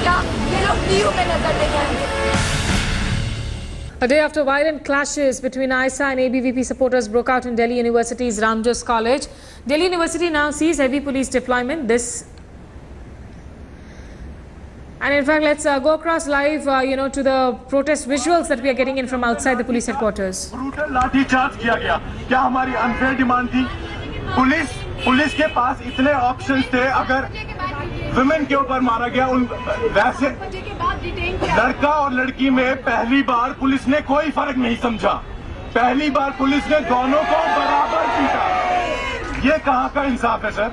या ये लोग डीयू में नजर नहीं आएंगे। A day after violent clashes between ISA and ABVP supporters broke out in Delhi University's Ramjas College, Delhi University now sees heavy police deployment. And in fact, let's go across live, to the protest visuals that we are getting in from outside the police headquarters. Brutal lathicharge किया गया। क्या हमारी unfair demand थी? Police के पास इतने options थे। अगर women के ऊपर मारा गया, वैसे लड़का और लड़की में पहली बार पुलिस ने कोई फर्क नहीं समझा। पहली बार पुलिस ने दोनों को बराबर पीटा। ये कहाँ का इंसाफ है सर?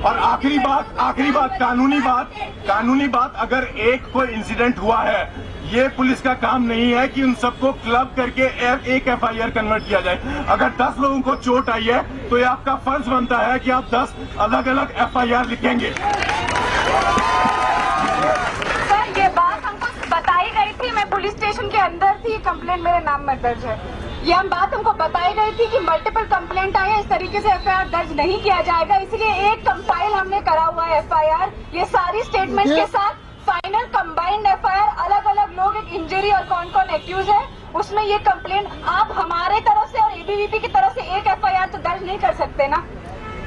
और आखिरी बात कानूनी बात अगर एक कोई इंसिडेंट हुआ है, ये पुलिस का काम नहीं है कि उन सबको क्लब करके एक एफआईआर कन्वर्ट किया जाए। अगर 10 लोगों को चोट आई है तो ये आपका फर्ज बनता है कि आप 10 अलग अलग एफआईआर लिखेंगे। सर ये बात हमको बताई गई थी, मैं पुलिस स्टेशन के अंदर थी, कंप्लेंट मेरे नाम में दर्ज है। ये बात हमको बताई गई थी कि मल्टीपल कंप्लेंट आए, इस तरीके से एफआईआर दर्ज नहीं किया जाएगा, इसलिए एक कंपाइल हमने करा हुआ है एफआईआर। ये सारी स्टेटमेंट के साथ फाइनल कंबाइंड एफआईआर, अलग अलग लोग, एक इंजरी और कौन एक्यूज है उसमें ये कंप्लेंट। आप हमारे तरफ से और एबीवीपी की तरफ से एक एफआईआर तो दर्ज नहीं कर सकते ना।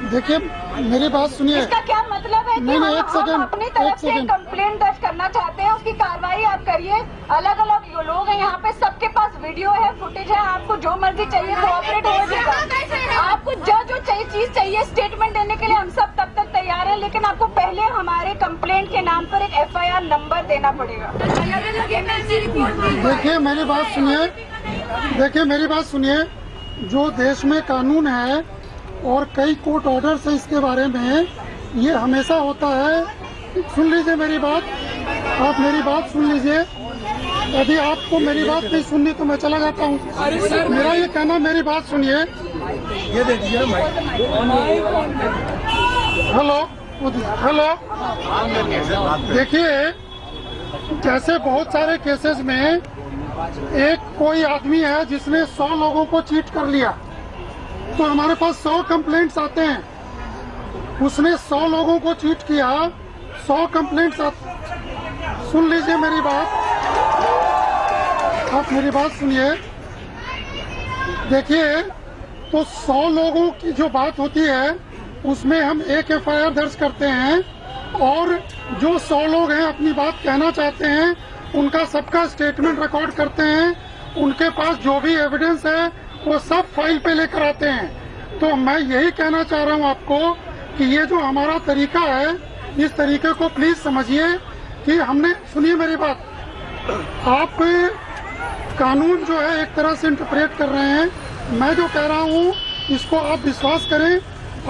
देखिए मेरी बात सुनिए। इसका क्या मतलब है कि हम अपनी तरफ से कंप्लेंट दर्ज करना चाहते हैं, उसकी कार्रवाई आप करिए। अलग अलग लोग हैं यहाँ पे, सबके पास वीडियो है, फुटेज है, आपको जो मर्जी चाहिए कोऑपरेट हो जाएगा। आपको जो चीज चाहिए स्टेटमेंट देने के लिए हम सब तब तक तैयार हैं, लेकिन आपको पहले हमारे कंप्लेंट के नाम पर एक एफआईआर नंबर देना पड़ेगा। देखिए मेरी बात सुनिए। जो देश में कानून है और कई कोर्ट ऑर्डर्स है इसके बारे में, ये हमेशा होता है। सुन लीजिए मेरी बात, आप मेरी बात सुन लीजिए। यदि आपको मेरी बात नहीं सुननी तो मैं चला जाता हूँ। मेरा ये कहना, मेरी बात सुनिए। ये देखिए हेलो देखिए, जैसे बहुत सारे केसेस में एक कोई आदमी है जिसने 100 लोगों को चीट कर लिया, तो हमारे पास 100 कंप्लेंट्स आते हैं। उसने 100 लोगों को चीट किया, 100 कंप्लेंट्स आते। सुन लीजिए मेरी बात, आप मेरी बात सुनिए। देखिए, तो 100 लोगों की जो बात होती है उसमें हम एक एफआईआर दर्ज करते हैं, और जो 100 लोग हैं अपनी बात कहना चाहते हैं उनका सबका स्टेटमेंट रिकॉर्ड करते हैं। उनके पास जो भी एविडेंस है वो सब फाइल पे लेकर आते हैं। तो मैं यही कहना चाह रहा हूँ आपको कि ये जो हमारा तरीका है, इस तरीके को प्लीज समझिए कि हमने, सुनिए मेरी बात, आप कानून जो है एक तरह से इंटरप्रेट कर रहे हैं। मैं जो कह रहा हूँ इसको आप विश्वास करें।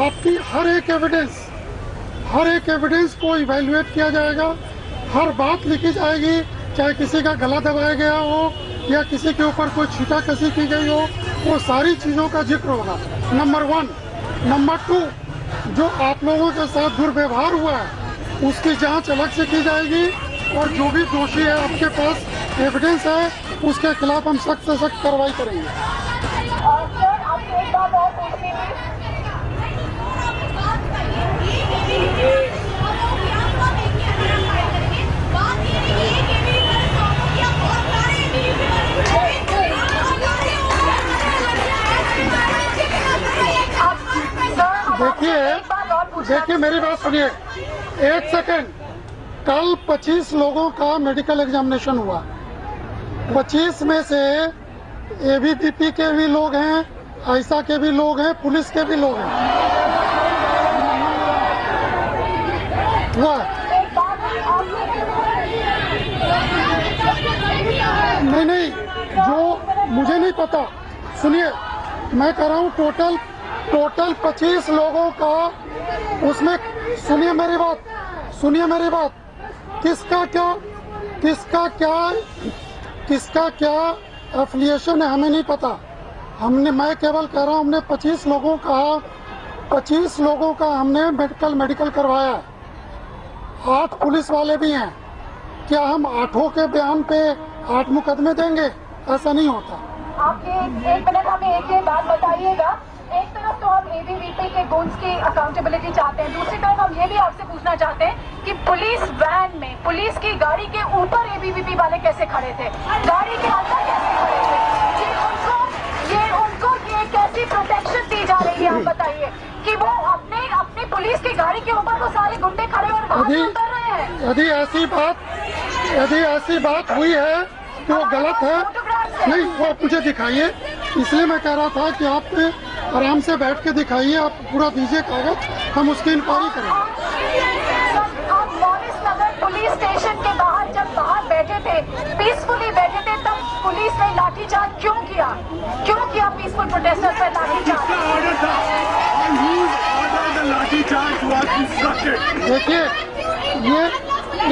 आपकी हर एक एविडेंस को इवैल्यूएट किया जाएगा, हर बात लिखी जाएगी, चाहे किसी का गला दबाया गया हो या किसी के ऊपर कोई छींटाकशी की गई हो, वो सारी चीज़ों का जिक्र होगा। नंबर 1। नंबर 2, जो आप लोगों के साथ दुर्व्यवहार हुआ है उसकी जांच अलग से की जाएगी, और जो भी दोषी है आपके पास एविडेंस है उसके खिलाफ हम सख्त से सख्त कार्रवाई करेंगे। और सर आपको एक बात और पूछनी थी। देखिए मेरी बात सुनिए, एक सेकेंड। कल 25 लोगों का मेडिकल एग्जामिनेशन हुआ। 25 में से एबीवीपी के भी लोग हैं, आइसा के भी लोग हैं, पुलिस के भी लोग हैं। हुआ नहीं, जो मुझे नहीं पता। सुनिए, मैं कह रहा हूँ टोटल 25 लोगों का, उसमें सुनिए मेरी बात, किसका क्या एफिलिएशन है हमें नहीं पता। मैं केवल कह रहा हूँ हमने 25 लोगों का हमने मेडिकल करवाया है। 8 पुलिस वाले भी हैं। क्या हम 8 के बयान पे 8 मुकदमे देंगे? ऐसा नहीं होता। आप एक मिनट हमें एक बात बताइएगा। एक तरफ तो हम एबीवीपी के गुड्स की अकाउंटेबिलिटी चाहते हैं, दूसरी तरफ हम ये भी आपसे पूछना चाहते हैं कि पुलिस वैन में पुलिस की गाड़ी के ऊपर एबीवीपी वाले कैसे खड़े थे, गाड़ी के अंदर कैसे खड़े थे, ये उनको कैसी प्रोटेक्शन दी जा रही है? आप बताइए कि वो अपनी पुलिस की गाड़ी के ऊपर वो सारे गुंडे खड़े और वहां से उतर रहे हैं। यदि ऐसी बात हुई है तो वो गलत है। नहीं, वो आप मुझे दिखाइए, इसलिए मैं कह रहा था कि आप आराम से बैठ के दिखाइए, आप पूरा दीजिए कागज, हम उसकी इंक्वायरी करेंगे। आप मॉरिस नगर पुलिस स्टेशन के बाहर जब बाहर बैठे थे, पीसफुली बैठे थे, तब पुलिस ने लाठीचार्ज क्यों किया पीसफुल प्रोटेस्टर्स पर लाठीचार्ज? देखिए, ये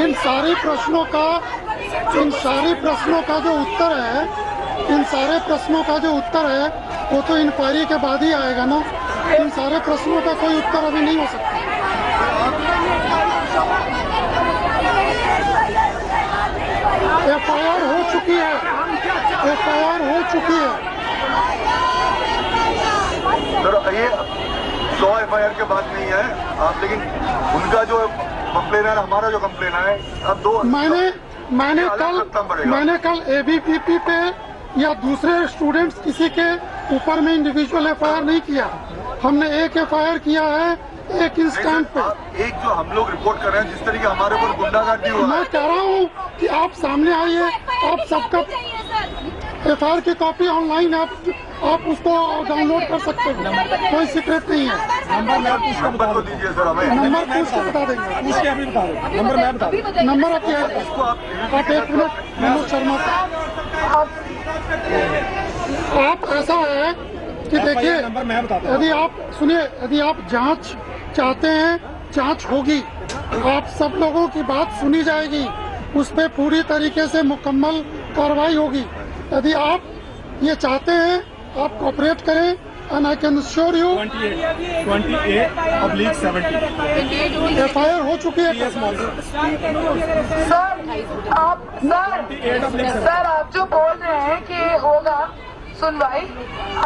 इन सारे प्रश्नों का जो उत्तर है वो तो इंक्वायरी के बाद ही आएगा ना। इन सारे प्रश्नों का कोई उत्तर अभी नहीं हो सकता। एफआईआर हो चुकी है। सर, ये 100 एफआईआर के बाद नहीं है आप, लेकिन उनका जो कंप्लेन है, हमारा जो कंप्लेन है, अब दो मैंने कल एबीवीपी पे या दूसरे स्टूडेंट्स किसी के ऊपर में इंडिविजुअल एफआईआर नहीं किया। हमने एक एफआईआर किया है एक इंस्टेंट पे। एक जो हम लोग रिपोर्ट कर रहे हैं, जिस तरीके हमारे ऊपर गुंडागर्दी हुआ, मैं कह रहा हूँ कि आप सामने आइए, आप सबका एफआईआर की कॉपी ऑनलाइन आप उसको डाउनलोड कर सकते हो, कोई सीक्रेट नहीं है। नंबर को दीजिए सर हमें। नंबर पूछ के बता देंगे। नंबर मैं बता दूं। नंबर आप एक मिनट, मनोज शर्मा आप ऐसा है कि देखिए, यदि आप जांच चाहते हैं, जांच होगी, आप सब लोगों की बात सुनी जाएगी, उस पर पूरी तरीके से मुकम्मल कार्रवाई होगी। यदि आप ये चाहते हैं, आप कोऑपरेट करें, and I can sure you 28/70 FIR हो चुकी है। सर आप जो बोल रहे हैं कि होगा सुनवाई,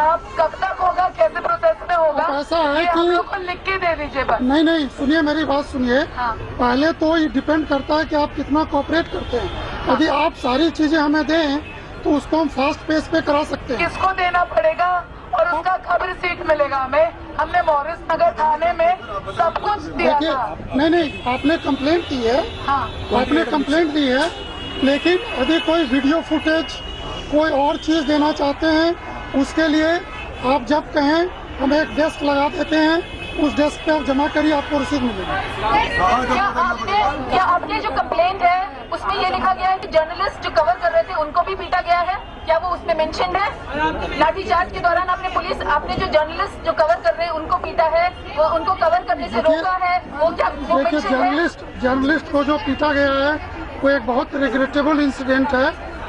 आप कब तक होगा, कैसे प्रोसेस में होगा, ऐसा है ये हम कि लोग को लिख के दे दीजिए बस। नहीं, सुनिए मेरी बात सुनिए। हाँ। पहले तो ये डिपेंड करता है कि आप कितना कोऑपरेट करते हैं। यदि आप सारी चीजें हमें दें तो उसको हम फास्ट पेस पे करा सकते हैं। किसको देना पड़ेगा और उसका कब रिसीट मिलेगा हमें? हमने मॉरिस नगर थाने में सब कुछ दिया देखिए, था। नहीं, आपने कंप्लेंट की है, हाँ। आपने कंप्लेंट दी है, लेकिन यदि कोई वीडियो फुटेज, कोई और चीज देना चाहते हैं, उसके लिए आप जब कहें हम एक डेस्क लगा देते हैं, उस डेस्क पे आप जमा करिए, आपको रसीद मिलेगी। क्या आपने जो कंप्लेंट है उसमें ये लिखा गया है कि जर्नलिस्ट जो कवर कर रहे थे उनको भी पीटा गया है? क्या वो उसमें मेंशन है? लाठीचार्ज के दौरान आपने जो जर्नलिस्ट जो कवर कर रहे हैं उनको पीटा है, वो उनको कवर करने से रोका है, वो क्या वो देखिए, mention है? जर्नलिस्ट को जो पीटा गया है वो एक बहुत रिग्रेटेबल इंसिडेंट है,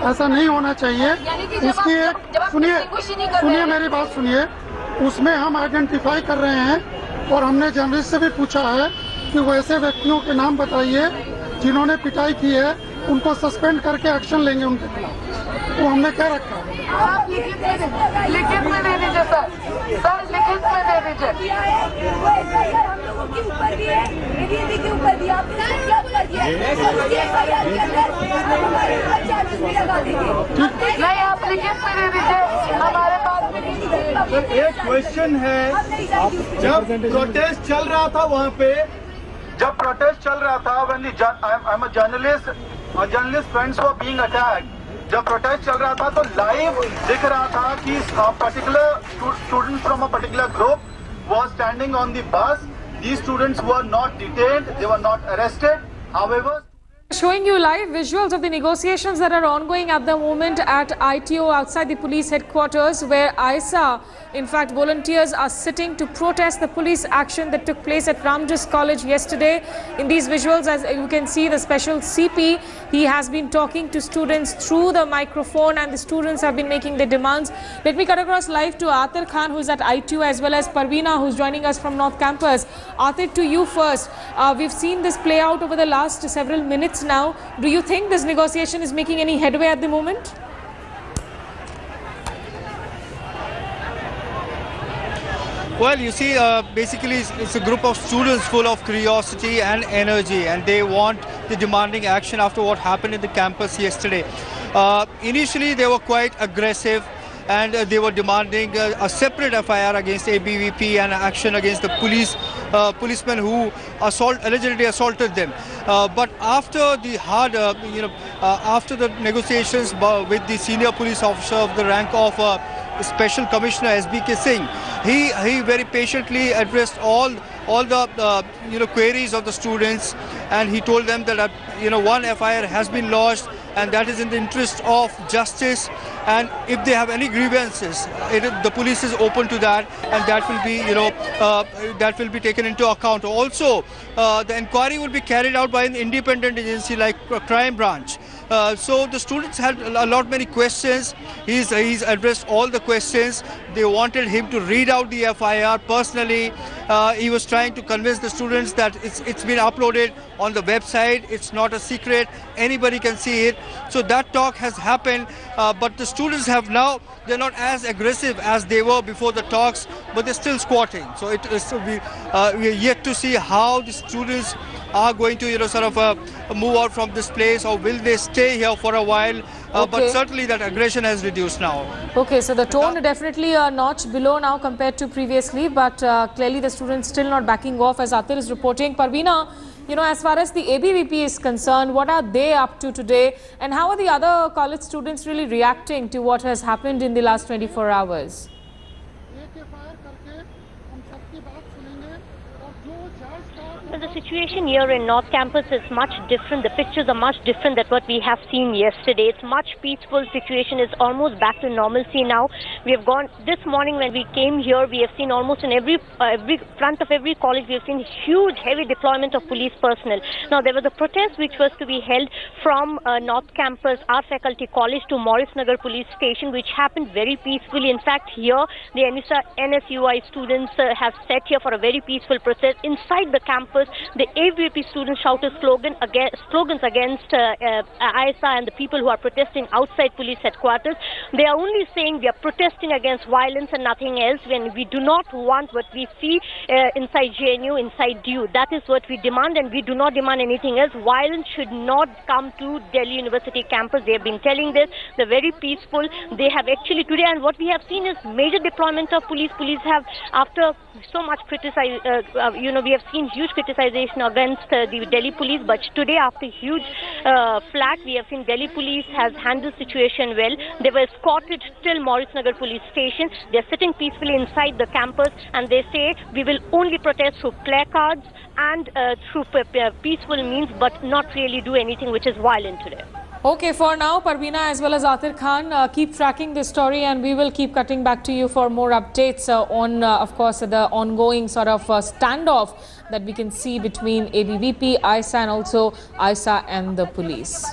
ऐसा नहीं होना चाहिए। यानी कि जब उसकी आप- एक जब आप distinguish ही नहीं कर रहे सुनिए हैं। मेरी बात सुनिए, उसमें हम आइडेंटिफाई कर रहे हैं और हमने जर्नलिस्ट से भी पूछा है कि वो ऐसे व्यक्तियों के नाम बताइए जिन्होंने पिटाई की है, उनको सस्पेंड करके एक्शन लेंगे उनके खिलाफ। वो हमने क्या रखा है। आप लिखित में दे दीजिए सर, लिखित में दे दीजिए। नहीं, आप लिखित में दे दीजिए, हमारे पास एक क्वेश्चन है, जब प्रोटेस्ट चल रहा था वहाँ पे, when I'm a journalist, journalist friends were being attacked. जब प्रोटेस्ट चल रहा था तो लाइव दिख रहा था कि particular students from a particular group was standing on the bus. These students were not detained, they were not arrested. However, Showing you live visuals of the negotiations that are ongoing at the moment at ITO outside the police headquarters, where ISA, in fact, volunteers are sitting to protest the police action that took place at Ramjas College yesterday. In these visuals, as you can see, the special CP, he has been talking to students through the microphone, and the students have been making their demands. Let me cut across live to Atir Khan, who is at ITO, as well as Parveena, who is joining us from North Campus. Atir, to you first. We've seen this play out over the last several minutes now. Do you think this negotiation is making any headway at the moment? Well, you see, basically it's a group of students full of curiosity and energy, and they're demanding action after what happened in the campus yesterday. Initially, they were quite aggressive, and they were demanding a separate FIR against ABVP and action against the policemen who allegedly assaulted them. But after the after the negotiations with the senior police officer of the rank of Special Commissioner SBK Singh, he very patiently addressed all the queries of the students, and he told them that one FIR has been lodged, and that is in the interest of justice. And if they have any grievances, the police is open to that, and that will be taken into account. Also, the inquiry will be carried out by an independent agency like Crime Branch. So the students had many questions. He's addressed all the questions. They wanted him to read out the FIR personally. He was trying to convince the students that it's been uploaded on the website. It's not a secret. Anybody can see it. So that talk has happened, but the students they're not as aggressive as they were before the talks, but they're still squatting. So we are yet to see how the students are going to move out from this place, or will they stay here for a while. But certainly that aggression has reduced now. Okay, so the tone definitely a notch below now compared to previously, but clearly the students still not backing off, as Atir is reporting. Parveena, as far as the ABVP is concerned, what are they up to today, and how are the other college students really reacting to what has happened in the last 24 hours? Well, the situation here in North Campus is much different. The pictures are much different than what we have seen yesterday. It's much peaceful. Situation is almost back to normalcy now. We have gone this morning when we came here. We have seen almost in every front of every college. We have seen huge, heavy deployment of police personnel. Now there was a protest which was to be held from North Campus, our faculty college, to Maurice Nagar Police Station, which happened very peacefully. In fact, here the NSUI students have sat here for a very peaceful protest. Inside the campus, the ABVP students shouted slogans against ISA and the people who are protesting outside police headquarters. They are only saying we are protesting against violence and nothing else, when we do not want what we see inside JNU, inside DU. That is what we demand, and we do not demand anything else. Violence should not come to Delhi University campus. They have been telling this. They're very peaceful. They have actually today, and what we have seen is major deployment of police. Police have, after so much we have seen huge criticization against the Delhi police, but today, after huge flack, we have seen Delhi police has handled situation well. They were escorted till Maurice Nagar Police Station. They're sitting peacefully inside the campus, and they say we will only protest through placards and through peaceful means, but not really do anything which is violent today. Okay, for now, Parveena as well as Atir Khan, keep tracking this story, and we will keep cutting back to you for more updates on, of course, the ongoing sort of standoff that we can see between ABVP, ISA, and also ISA and the police.